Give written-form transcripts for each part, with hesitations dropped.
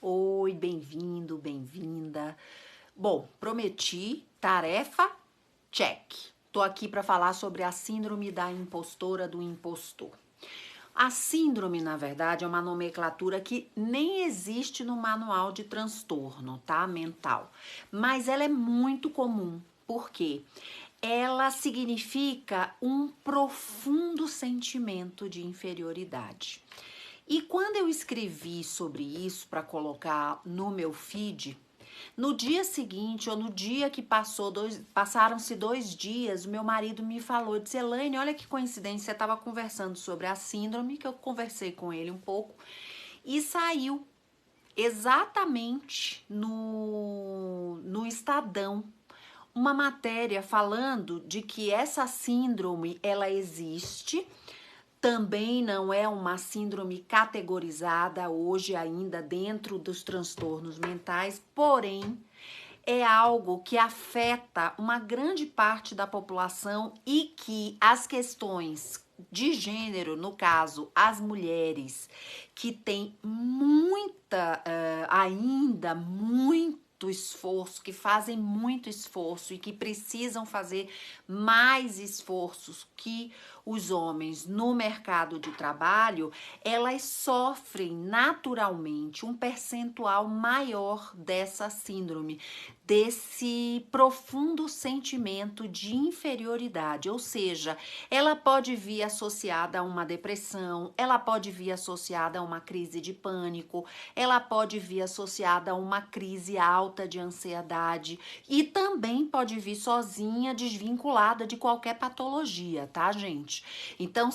Oi, bem-vindo, bem-vinda. Bom, prometi, tarefa, check. Tô aqui para falar sobre a síndrome da impostora do impostor. A síndrome, na verdade, é uma nomenclatura que nem existe no manual de transtorno, tá? Mental. Mas ela é muito comum. Por quê? Ela significa um profundo sentimento de inferioridade. E quando eu escrevi sobre isso para colocar no meu feed, no dia seguinte ou no dia que passaram-se 2 dias, o meu marido me falou, disse, Elaine, olha que coincidência, você estava conversando sobre a síndrome, que eu conversei com ele um pouco, e saiu exatamente no Estadão uma matéria falando de que essa síndrome, ela existe. Também não é uma síndrome categorizada hoje ainda dentro dos transtornos mentais, porém é algo que afeta uma grande parte da população e que as questões de gênero, no caso, as mulheres que têm ainda muito esforço, que fazem muito esforço e que precisam fazer mais esforços que os homens no mercado de trabalho, elas sofrem naturalmente um percentual maior dessa síndrome, desse profundo sentimento de inferioridade, ou seja, ela pode vir associada a uma depressão, ela pode vir associada a uma crise de pânico, ela pode vir associada a uma crise alta de ansiedade e também pode vir sozinha, desvinculada de qualquer patologia, tá, gente? Então,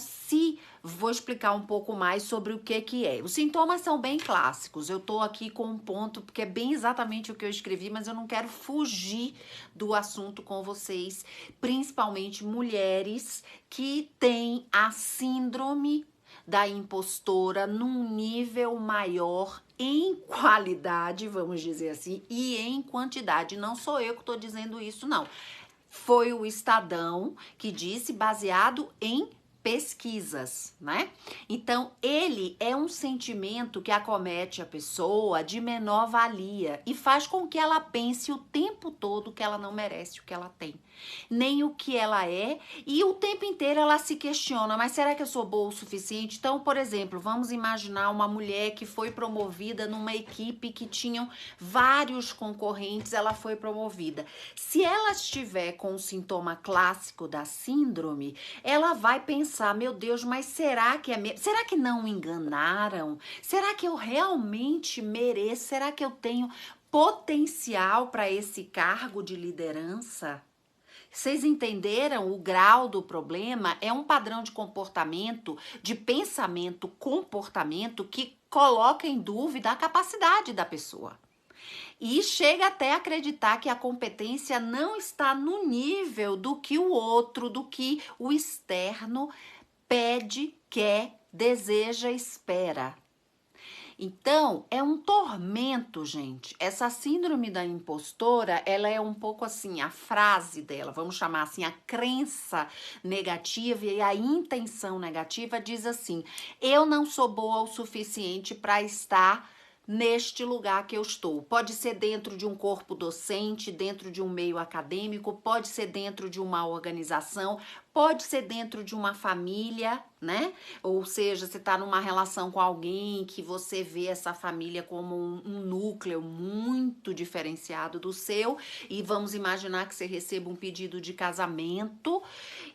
vou explicar um pouco mais sobre o que é. Os sintomas são bem clássicos. Eu tô aqui com um ponto, porque é bem exatamente o que eu escrevi, mas eu não quero fugir do assunto com vocês, principalmente mulheres que têm a síndrome da impostora num nível maior em qualidade, vamos dizer assim, e em quantidade. Não sou eu que estou dizendo isso, não. Foi o Estadão que disse, baseado em pesquisas, né? Então, ele é um sentimento que acomete a pessoa de menor valia e faz com que ela pense o tempo todo que ela não merece o que ela tem, nem o que ela é, e o tempo inteiro ela se questiona, mas será que eu sou boa o suficiente? Então, por exemplo, vamos imaginar uma mulher que foi promovida numa equipe que tinham vários concorrentes, ela foi promovida. Se ela estiver com o sintoma clássico da síndrome, ela vai pensar, meu Deus, mas será que será que não me enganaram? Será que eu realmente mereço? Será que eu tenho potencial para esse cargo de liderança? Vocês entenderam o grau do problema? É um padrão de comportamento, de pensamento, comportamento que coloca em dúvida a capacidade da pessoa. E chega até a acreditar que a competência não está no nível do que o outro, do que o externo pede, quer, deseja, espera. Então, é um tormento, gente. Essa síndrome da impostora, ela é um pouco assim, a frase dela, vamos chamar assim, a crença negativa e a intenção negativa diz assim: eu não sou boa o suficiente para estar neste lugar que eu estou. Pode ser dentro de um corpo docente, dentro de um meio acadêmico, pode ser dentro de uma organização, pode ser dentro de uma família, né? Ou seja, você está numa relação com alguém que você vê essa família como um núcleo muito diferenciado do seu, e vamos imaginar que você receba um pedido de casamento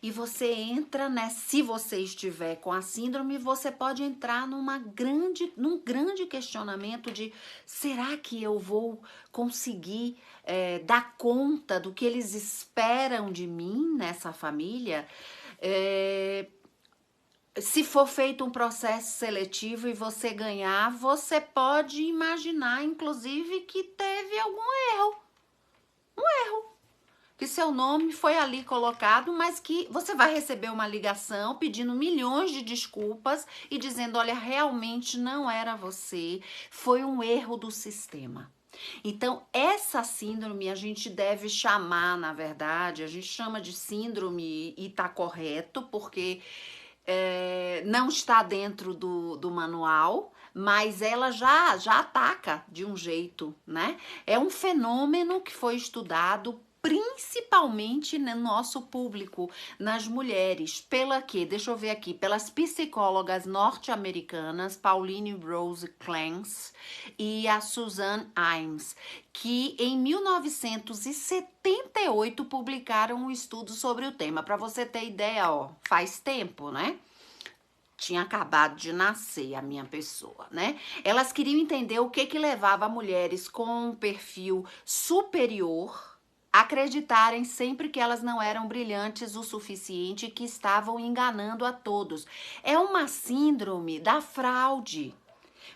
e você entra, né? Se você estiver com a síndrome, você pode entrar num grande questionamento de será que eu vou conseguir dar conta do que eles esperam de mim nessa família? Se for feito um processo seletivo e você ganhar, você pode imaginar, inclusive, que teve algum erro, que seu nome foi ali colocado, mas que você vai receber uma ligação pedindo milhões de desculpas e dizendo, olha, realmente não era você, foi um erro do sistema. Então, essa síndrome a gente deve chamar, na verdade, a gente chama de síndrome e tá correto, porque não está dentro do manual, mas ela já ataca de um jeito, né? É um fenômeno que foi estudado principalmente no nosso público, nas mulheres, pela quê? Deixa eu ver aqui, pelas psicólogas norte-americanas Pauline Rose Clance e a Suzanne Imes, que em 1978 publicaram um estudo sobre o tema. Para você ter ideia, ó, faz tempo, né? Tinha acabado de nascer a minha pessoa, né? Elas queriam entender o que levava mulheres com um perfil superior a acreditarem sempre que elas não eram brilhantes o suficiente e que estavam enganando a todos. É uma síndrome da fraude.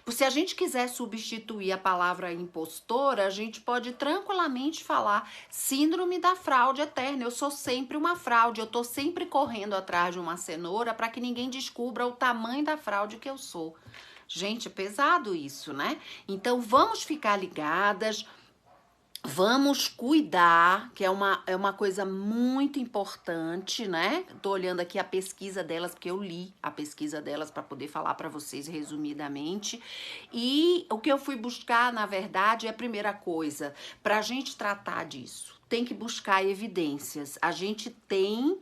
Se a gente quiser substituir a palavra impostora, a gente pode tranquilamente falar síndrome da fraude eterna. Eu sou sempre uma fraude, eu tô sempre correndo atrás de uma cenoura para que ninguém descubra o tamanho da fraude que eu sou. Gente, é pesado isso, né? Então vamos ficar ligadas. Vamos cuidar, que é uma coisa muito importante, né? Tô olhando aqui a pesquisa delas, porque eu li a pesquisa delas para poder falar para vocês resumidamente. E o que eu fui buscar, na verdade, é a primeira coisa, para a gente tratar disso, tem que buscar evidências. A gente tem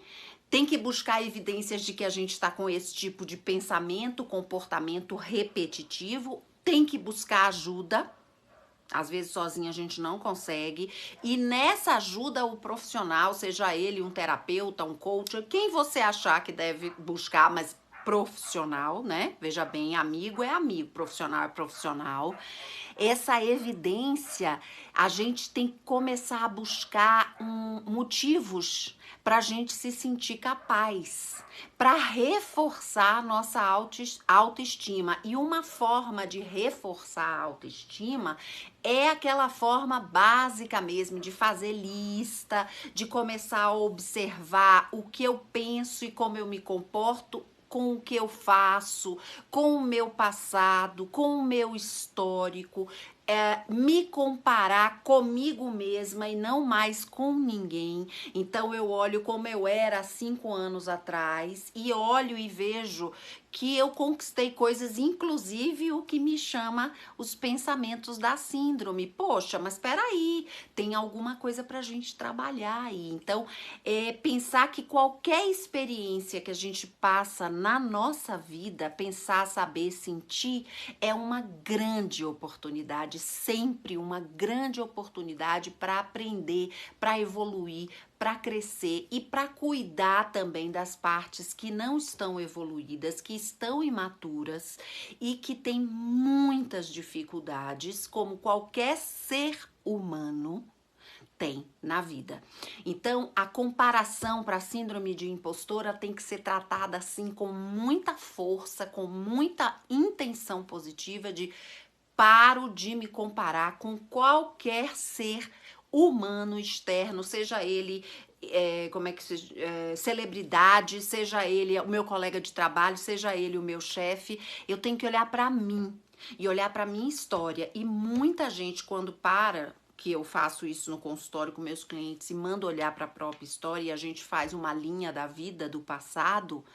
que buscar evidências de que a gente está com esse tipo de pensamento, comportamento repetitivo, tem que buscar ajuda. Às vezes sozinha a gente não consegue. E nessa ajuda o profissional, seja ele um terapeuta, um coach, quem você achar que deve buscar, mas profissional, né? Veja bem, amigo é amigo, profissional é profissional. Essa evidência, a gente tem que começar a buscar motivos para a gente se sentir capaz, para reforçar a nossa autoestima. E uma forma de reforçar a autoestima é aquela forma básica mesmo de fazer lista, de começar a observar o que eu penso e como eu me comporto com o que eu faço, com o meu passado, com o meu histórico, me comparar comigo mesma e não mais com ninguém. Então eu olho como eu era há 5 anos atrás e olho e vejo que eu conquistei coisas, inclusive o que me chama os pensamentos da síndrome. Poxa, mas peraí, tem alguma coisa pra gente trabalhar aí. Então, pensar que qualquer experiência que a gente passa na nossa vida, pensar, saber, sentir, é uma grande oportunidade, sempre uma grande oportunidade para aprender, para evoluir, para crescer e para cuidar também das partes que não estão evoluídas, que estão imaturas e que têm muitas dificuldades, como qualquer ser humano tem na vida. Então, a comparação para a síndrome de impostora tem que ser tratada assim com muita força, com muita intenção positiva de paro de me comparar com qualquer ser humano externo, seja ele celebridade, seja ele o meu colega de trabalho, seja ele o meu chefe. Eu tenho que olhar para mim e olhar para minha história. E muita gente, quando para, que eu faço isso no consultório com meus clientes e mando olhar para a própria história e a gente faz uma linha da vida do passado,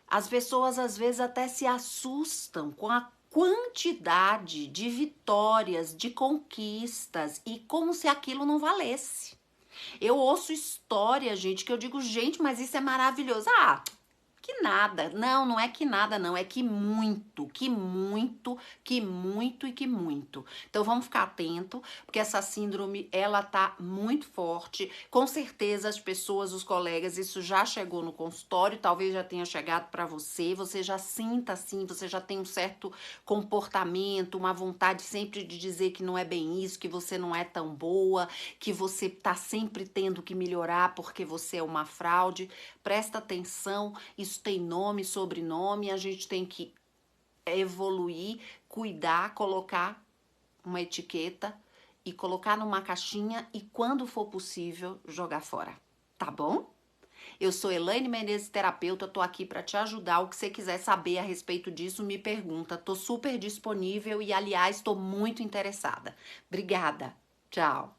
as pessoas às vezes até se assustam com a quantidade de vitórias, de conquistas e como se aquilo não valesse. Eu ouço história, gente, que eu digo, gente, mas isso é maravilhoso. Ah, que nada. Não, não é que nada, não. É que muito, que muito, que muito e que muito. Então vamos ficar atento, porque essa síndrome, ela tá muito forte. Com certeza as pessoas, os colegas, isso já chegou no consultório, talvez já tenha chegado para você. Você já sinta assim, você já tem um certo comportamento, uma vontade sempre de dizer que não é bem isso, que você não é tão boa, que você tá sempre tendo que melhorar porque você é uma fraude. Presta atenção, isso tem nome, sobrenome, a gente tem que evoluir, cuidar, colocar uma etiqueta e colocar numa caixinha e, quando for possível, jogar fora, tá bom? Eu sou Elaine Menezes, terapeuta, tô aqui para te ajudar. O que você quiser saber a respeito disso, me pergunta. Tô super disponível e, aliás, tô muito interessada. Obrigada. Tchau.